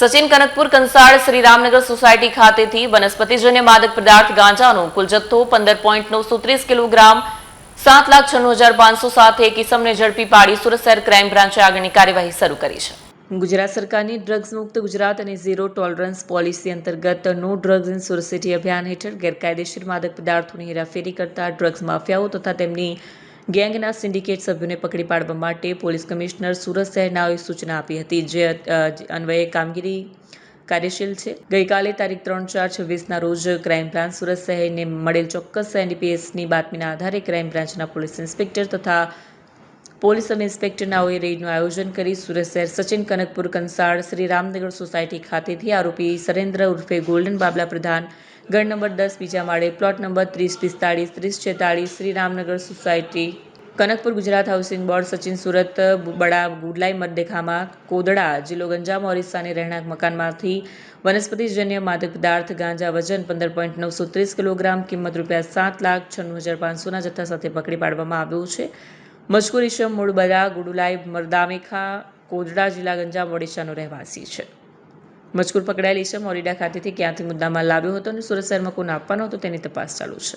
Sachin Kanakpur Kansad Shri Ramnagar society ખાતેથી વનસ્પતિજન્ય માદક પદાર્થ ગાંજાનો કુલ જથ્થો 15.930 કિલોગ્રામ 7,96,500 સાથે એક ઇસમને ઝડપી પાડી સુરત શહેર ક્રાઇમ બ્રાન્ચે આગળની કાર્યવાહી શરૂ કરી છે. ગુજરાત સરકારની ડ્રગ્સ મુક્ત ગુજરાત અને ઝીરો ટોલરન્સ પોલિસી અંતર્ગત no drugs in Surat city અભિયાન હેઠળ ગેરકાયદેસર માદક પદાર્થોની હેરાફેરી કરતા ડ્રગ્સ માફિયાઓ તથા તેમની ગેંગના સિન્ડિકેટ સભ્યોને પકડી પાડવા માટે પોલીસ કમિશનર સુરત શહેરનાઓએ સૂચના આપી હતી, જે અન્વયે કામગીરી કાર્યશીલ છે. ગઈકાલે તારીખ 3/4/26ના રોજ ક્રાઇમ બ્રાન્ચ સુરત શહેરને મળેલ ચોક્કસ એનડીપીએસની બાતમીના આધારે ક્રાઇમ બ્રાન્ચના પોલીસ ઇન્સ્પેક્ટર તથા પોલીસ સબ ઇન્સ્પેક્ટરનાઓએ રેડનું આયોજન કરી સુરત શહેર સચિન કનકપુર કંસાળ શ્રી રામનગર સોસાયટી ખાતેથી આરોપી સરેન્દ્ર ઉર્ફે ગોલ્ડન બાબલા પ્રધાન, ગઢ નંબર 10 બીજા માળે, plot number 3045 3046 Shri Ramnagar society Kanakpur, Gujarat housing board, Sachin, Surat બડા ગુડલાઈ મધદેખામાં કોદડા, જિલ્લો ગંજામ, ઓરિસ્સાની રહેણાંક મકાનમાંથી વનસ્પતિજન્ય માદક પદાર્થ ગાંજા વજન 15.930 કિલોગ્રામ કિંમત ₹7,96,500ના જથ્થા સાથે પકડી પાડવામાં આવ્યો છે. મજકૂર ઇસમ મૂળ બડા ગુડલાઈ મરદામેખા, કોદડા, જિલ્લા ગંજામ, ઓડિશાનો રહેવાસી છે. મજકૂર પકડાયેલ ઇસમ ઓરિડા ખાતેથી ક્યાંથી મુદ્દામાલ લાવ્યો હતો અને સુરત શહેરમાં કોને આપવાનો હતો તેની તપાસ ચાલુ છે.